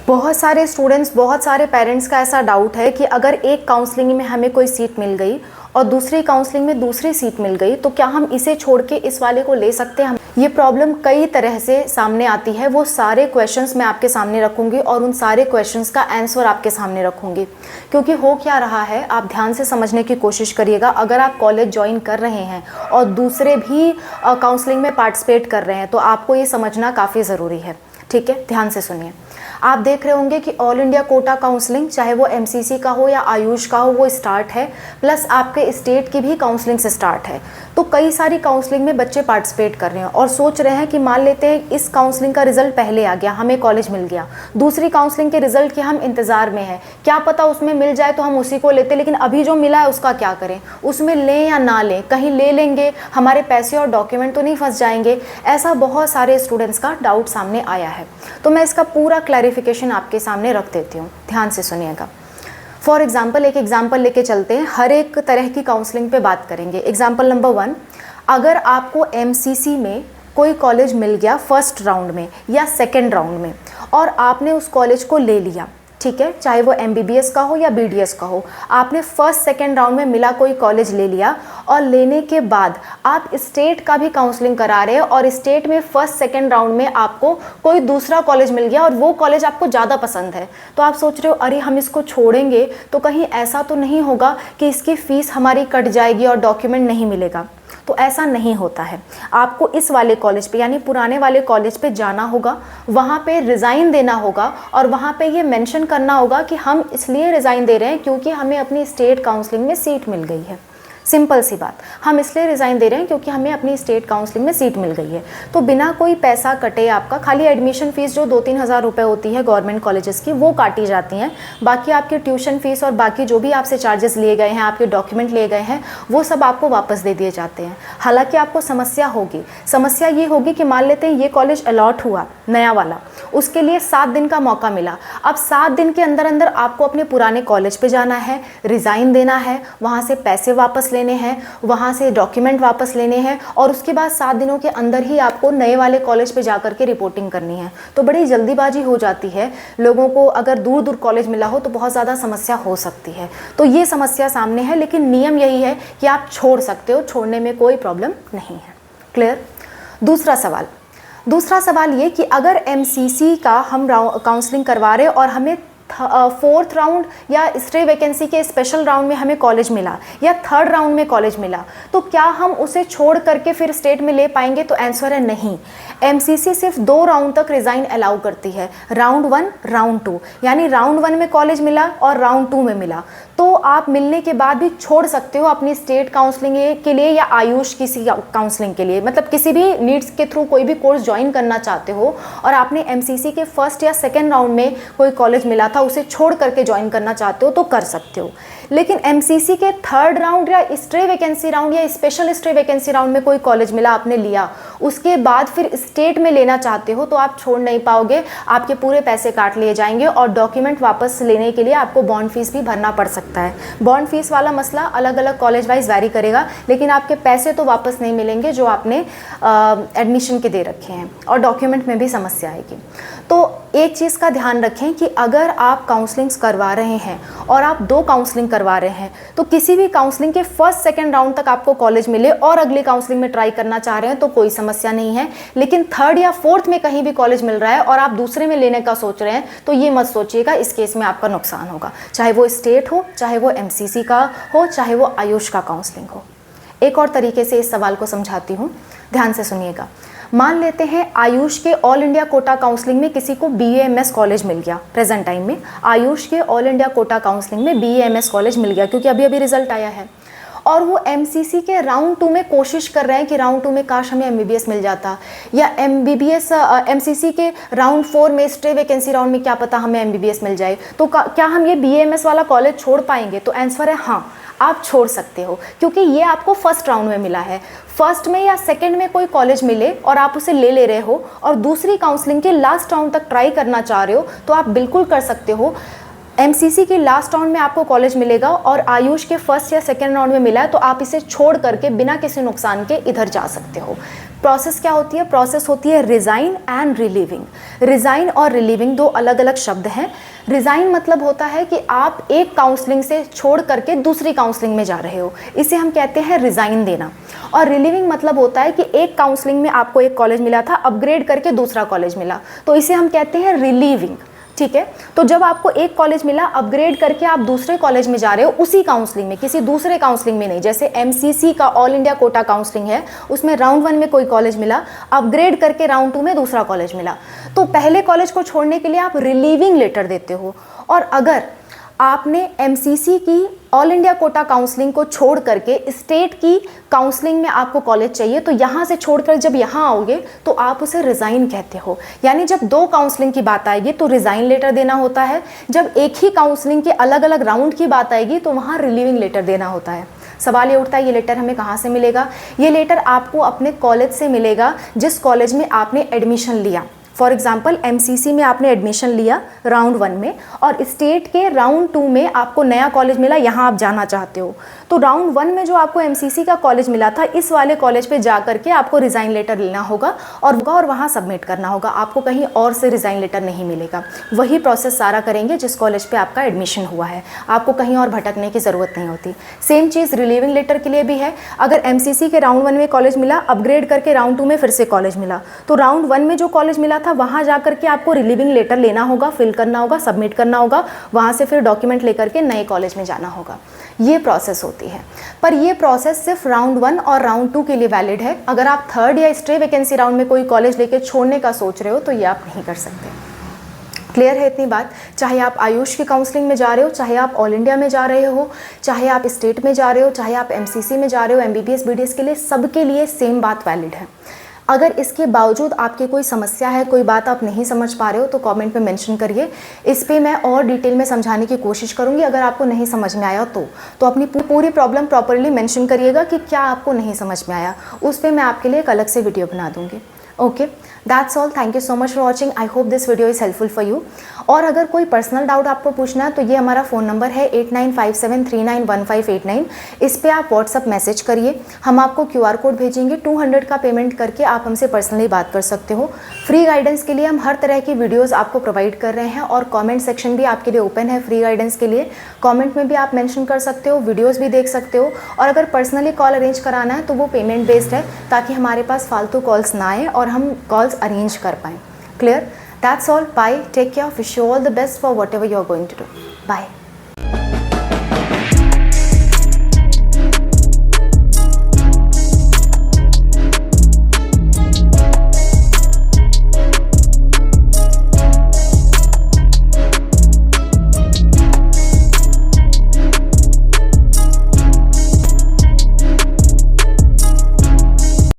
बहुत सारे स्टूडेंट्स, बहुत सारे पेरेंट्स का ऐसा डाउट है कि अगर एक काउंसलिंग में हमें कोई सीट मिल गई और दूसरी काउंसलिंग में दूसरी सीट मिल गई तो क्या हम इसे छोड़ के इस वाले को ले सकते हैं। ये प्रॉब्लम कई तरह से सामने आती है। वो सारे क्वेश्चंस मैं आपके सामने रखूंगी और उन सारे क्वेश्चंस का आंसर आपके सामने रखूंगी। क्योंकि हो क्या रहा है, आप ध्यान से समझने की कोशिश करिएगा। अगर आप कॉलेज ज्वाइन कर रहे हैं और दूसरे भी काउंसलिंग में पार्टिसिपेट कर रहे हैं तो आपको ये समझना काफ़ी ज़रूरी है। ठीक है, ध्यान से सुनिए। आप देख रहे होंगे कि ऑल इंडिया कोटा काउंसलिंग, चाहे वो एमसीसी का हो या आयुष का हो, वो स्टार्ट है, प्लस आपके स्टेट की भी काउंसलिंग से स्टार्ट है। तो कई सारी काउंसलिंग में बच्चे पार्टिसिपेट कर रहे हैं और सोच रहे हैं कि मान लेते हैं इस काउंसलिंग का रिजल्ट पहले आ गया, हमें कॉलेज मिल गया, दूसरी काउंसलिंग के रिजल्ट के हम इंतज़ार में हैं, क्या पता उसमें मिल जाए तो हम उसी को लेते, लेकिन अभी जो मिला है उसका क्या करें, उसमें लें या ना लें, कहीं ले लेंगे हमारे पैसे और डॉक्यूमेंट तो नहीं फंस जाएंगे। ऐसा बहुत सारे स्टूडेंट्स का डाउट सामने आया है। तो मैं इसका पूरा क्लैरिफिकेशन आपके सामने रख देती हूँ, ध्यान से सुनिएगा। फॉर एग्जाम्पल, एक एग्जाम्पल लेके चलते हैं, हर एक तरह की काउंसलिंग पे बात करेंगे। एग्जाम्पल नंबर 1, अगर आपको एमसीसी में कोई कॉलेज मिल गया फर्स्ट राउंड में या सेकेंड राउंड में और आपने उस कॉलेज को ले लिया, ठीक है, चाहे वो एमबीबीएस का हो या बीडीएस का हो, आपने फर्स्ट सेकेंड राउंड में मिला कोई कॉलेज ले लिया और लेने के बाद आप स्टेट का भी काउंसलिंग करा रहे हैं और स्टेट में फर्स्ट सेकेंड राउंड में आपको कोई दूसरा कॉलेज मिल गया और वो कॉलेज आपको ज़्यादा पसंद है, तो आप सोच रहे हो अरे हम इसको छोड़ेंगे तो कहीं ऐसा तो नहीं होगा कि इसकी फ़ीस हमारी कट जाएगी और डॉक्यूमेंट नहीं मिलेगा। तो ऐसा नहीं होता है। आपको इस वाले कॉलेज पे यानी पुराने वाले कॉलेज पे जाना होगा, वहाँ पे रिज़ाइन देना होगा और वहाँ पे ये मेंशन करना होगा कि हम इसलिए रिज़ाइन दे रहे हैं क्योंकि हमें अपनी स्टेट काउंसलिंग में सीट मिल गई है। सिंपल सी बात, हम इसलिए रिज़ाइन दे रहे हैं क्योंकि हमें अपनी स्टेट काउंसलिंग में सीट मिल गई है। तो बिना कोई पैसा कटे आपका, खाली एडमिशन फ़ीस जो 2-3 हज़ार रुपये होती है गवर्नमेंट कॉलेजेस की, वो काटी जाती हैं। बाकी आपकी ट्यूशन फ़ीस और बाकी जो भी आपसे चार्जेस लिए गए हैं, आपके डॉक्यूमेंट लिए गए हैं, वो सब आपको वापस दे दिए जाते हैं। हालाँकि आपको समस्या होगी, समस्या ये होगी कि मान लेते हैं ये कॉलेज अलॉट हुआ नया वाला, उसके लिए 7 दिन का मौका मिला। अब 7 दिन के अंदर अंदर आपको अपने पुराने कॉलेज पे जाना है, रिज़ाइन देना है, वहाँ से पैसे वापस लेने हैं, वहाँ से डॉक्यूमेंट वापस लेने हैं और उसके बाद 7 दिनों के अंदर ही आपको नए वाले कॉलेज पे जाकर के रिपोर्टिंग करनी है। तो बड़ी जल्दीबाजी हो जाती है लोगों को। अगर दूर दूर कॉलेज मिला हो तो बहुत ज़्यादा समस्या हो सकती है। तो ये समस्या सामने है, लेकिन नियम यही है कि आप छोड़ सकते हो, छोड़ने में कोई प्रॉब्लम नहीं है। क्लियर। दूसरा सवाल ये कि अगर एमसीसी का हम काउंसलिंग करवा रहे और हमें 4th राउंड या स्टे वैकेंसी के स्पेशल राउंड में हमें कॉलेज मिला या 3rd राउंड में कॉलेज मिला, तो क्या हम उसे छोड़ करके फिर स्टेट में ले पाएंगे? तो आंसर है नहीं। एमसीसी सिर्फ 2 राउंड तक रिज़ाइन अलाउ करती है, राउंड 1, राउंड 2। यानी राउंड 1 में कॉलेज मिला और राउंड 2 में मिला तो आप मिलने के बाद भी छोड़ सकते हो अपनी स्टेट काउंसलिंग के लिए या आयुष किसी काउंसलिंग के लिए। मतलब किसी भी नीड्स के थ्रू कोई भी कोर्स ज्वाइन करना चाहते हो और आपने एमसीसी के फर्स्ट या सेकेंड राउंड में कोई कॉलेज मिला था, उसे छोड़ करके ज्वाइन करना चाहते हो तो कर सकते हो। लेकिन एमसीसी के 3rd राउंड या स्टे वैकेंसी राउंड या स्पेशल स्टे वैकेंसी राउंड में कोई कॉलेज मिला, आपने लिया, उसके बाद फिर स्टेट में लेना चाहते हो तो आप छोड़ नहीं पाओगे। आपके पूरे पैसे काट लिए जाएंगे और डॉक्यूमेंट वापस लेने के लिए आपको बॉन्ड फीस भी भरना पड़ सकता है। बॉन्ड फीस वाला मसला अलग अलग कॉलेज वाइज वैरी करेगा, लेकिन आपके पैसे तो वापस नहीं मिलेंगे जो आपने एडमिशन के दे रखे हैं, और डॉक्यूमेंट में भी समस्या आएगी। तो एक चीज़ का ध्यान रखें कि अगर आप काउंसलिंग्स करवा रहे हैं और आप 2 काउंसलिंग करवा रहे हैं तो किसी भी काउंसलिंग के फर्स्ट सेकेंड राउंड तक आपको कॉलेज मिले और अगली काउंसलिंग में ट्राई करना चाह रहे हैं तो कोई समस्या नहीं है। लेकिन 3rd या 4th में कहीं भी कॉलेज मिल रहा है और आप दूसरे में लेने का सोच रहे हैं तो ये मत सोचिएगा, इस केस में आपका नुकसान होगा, चाहे वो स्टेट हो, चाहे वो एमसीसी का हो, चाहे वो आयुष का काउंसलिंग हो। एक और तरीके से इस सवाल को समझाती हूँ, ध्यान से सुनिएगा। मान लेते हैं आयुष के ऑल इंडिया कोटा काउंसलिंग में किसी को बीएएमएस कॉलेज मिल गया। प्रेजेंट टाइम में आयुष के ऑल इंडिया कोटा काउंसलिंग में बीएएमएस कॉलेज मिल गया क्योंकि अभी अभी रिजल्ट आया है, और वो एमसीसी के राउंड 2 में कोशिश कर रहे हैं कि राउंड 2 में काश हमें एमबीबीएस मिल जाता, या एमबीबीएस एमसीसी के राउंड 4 में स्टे वैकेंसी राउंड में क्या पता हमें एमबीबीएस मिल जाए, तो क्या हम ये बीएएमएस वाला कॉलेज छोड़ पाएंगे? तो आंसर है हाँ, आप छोड़ सकते हो क्योंकि ये आपको फर्स्ट राउंड में मिला है। फर्स्ट में या सेकंड में कोई कॉलेज मिले और आप उसे ले रहे हो और दूसरी काउंसलिंग के लास्ट राउंड तक ट्राई करना चाह रहे हो तो आप बिल्कुल कर सकते हो। एमसीसी के लास्ट राउंड में आपको कॉलेज मिलेगा और आयुष के फर्स्ट या सेकेंड राउंड में मिला है तो आप इसे छोड़ करके बिना किसी नुकसान के इधर जा सकते हो। प्रोसेस क्या होती है? प्रोसेस होती है रिज़ाइन एंड रिलीविंग। रिज़ाइन और रिलीविंग दो अलग अलग शब्द हैं। रिज़ाइन मतलब होता है कि आप एक काउंसलिंग से छोड़ करके दूसरी काउंसलिंग में जा रहे हो, इसे हम कहते हैं रिज़ाइन देना। और रिलीविंग मतलब होता है कि एक काउंसलिंग में आपको एक कॉलेज मिला था, अपग्रेड करके दूसरा कॉलेज मिला, तो इसे हम कहते हैं रिलीविंग। ठीक है, तो जब आपको एक कॉलेज मिला, अपग्रेड करके आप दूसरे कॉलेज में जा रहे हो, उसी काउंसलिंग में, किसी दूसरे काउंसलिंग में नहीं। जैसे एमसीसी का ऑल इंडिया कोटा काउंसलिंग है, उसमें राउंड 1 में कोई कॉलेज मिला, अपग्रेड करके राउंड 2 में दूसरा कॉलेज मिला, तो पहले कॉलेज को छोड़ने के लिए आप रिलीविंग लेटर देते हो। और अगर आपने एमसीसी की ऑल इंडिया कोटा काउंसलिंग को छोड़ करके स्टेट की काउंसलिंग में आपको कॉलेज चाहिए, तो यहाँ से छोड़कर जब यहाँ आओगे तो आप उसे रिज़ाइन कहते हो। यानी जब दो काउंसलिंग की बात आएगी तो रिज़ाइन लेटर देना होता है, जब एक ही काउंसलिंग के अलग अलग राउंड की बात आएगी तो वहाँ रिलीविंग लेटर देना होता है। सवाल ये उठता है, ये लेटर हमें कहाँ से मिलेगा? ये लेटर आपको अपने कॉलेज से मिलेगा जिस कॉलेज में आपने एडमिशन लिया। फॉर एग्जाम्पल एमसीसी में आपने एडमिशन लिया राउंड 1 में, और स्टेट के राउंड 2 में आपको नया कॉलेज मिला, यहाँ आप जाना चाहते हो, तो राउंड 1 में जो आपको एमसीसी का कॉलेज मिला था, इस वाले कॉलेज पे जा करके आपको रिज़ाइन लेटर लेना होगा और वहाँ सबमिट करना होगा। आपको कहीं और से रिज़ाइन लेटर नहीं मिलेगा। वही प्रोसेस सारा करेंगे जिस कॉलेज पे आपका एडमिशन हुआ है, आपको कहीं और भटकने की ज़रूरत नहीं होती। सेम चीज़ रिलीविंग लेटर के लिए भी है। अगर एमसीसी के राउंड 1 में कॉलेज मिला, अपग्रेड करके राउंड 2 में फिर से कॉलेज मिला, तो राउंड 1 में जो कॉलेज मिला था वहाँ जाकर के आपको रिलीविंग लेटर लेना होगा, फिल करना होगा, सबमिट करना होगा, वहाँ से फिर डॉक्यूमेंट लेकर के नए कॉलेज में जाना होगा। ये प्रोसेस होती है। पर ये प्रोसेस सिर्फ राउंड 1 और राउंड 2 के लिए वैलिड है। अगर आप थर्ड या स्टे वैकेंसी राउंड में कोई कॉलेज लेके छोड़ने का सोच रहे हो तो ये आप नहीं कर सकते। क्लियर है इतनी बात? चाहे आप आयुष की काउंसलिंग में जा रहे हो, चाहे आप ऑल इंडिया में जा रहे हो, चाहे आप स्टेट में जा रहे हो, चाहे आप एमसीसी में जा रहे हो, एमबीबीएस बीडीएस के लिए, सबके लिए सेम बात वैलिड है। अगर इसके बावजूद आपकी कोई समस्या है, कोई बात आप नहीं समझ पा रहे हो, तो कमेंट में मेंशन करिए। इस पे मैं और डिटेल में समझाने की कोशिश करूँगी। अगर आपको नहीं समझ में आया तो अपनी पूरी प्रॉब्लम प्रॉपर्ली मेंशन करिएगा कि क्या आपको नहीं समझ में आया। उस पर मैं आपके लिए एक अलग से वीडियो बना दूँगी। Okay, that's all. Thank you so much for watching. I hope this video is helpful for you. और अगर कोई पर्सनल डाउट आपको पूछना है तो ये हमारा फ़ोन नंबर है 8957391589। इस पर आप व्हाट्सअप मैसेज करिए, हम आपको QR कोड भेजेंगे। 200 का पेमेंट करके आप हमसे पर्सनली बात कर सकते हो। फ्री गाइडेंस के लिए हम हर तरह की वीडियोज़ आपको प्रोवाइड कर रहे हैं, और कॉमेंट सेक्शन भी आपके लिए ओपन है फ्री गाइडेंस के लिए। कॉमेंट में भी आप मैंशन कर सकते हो, वीडियोज़ भी देख सकते हो। और अगर पर्सनली कॉल अरेंज कराना है तो वो पेमेंट बेस्ड है, ताकि हमारे पास फालतू कॉल्स ना आए और हम कॉल्स अरेंज कर पाएँ। Clear? That's all. Bye. Take care. Wish you all the best for whatever you're going to do. Bye.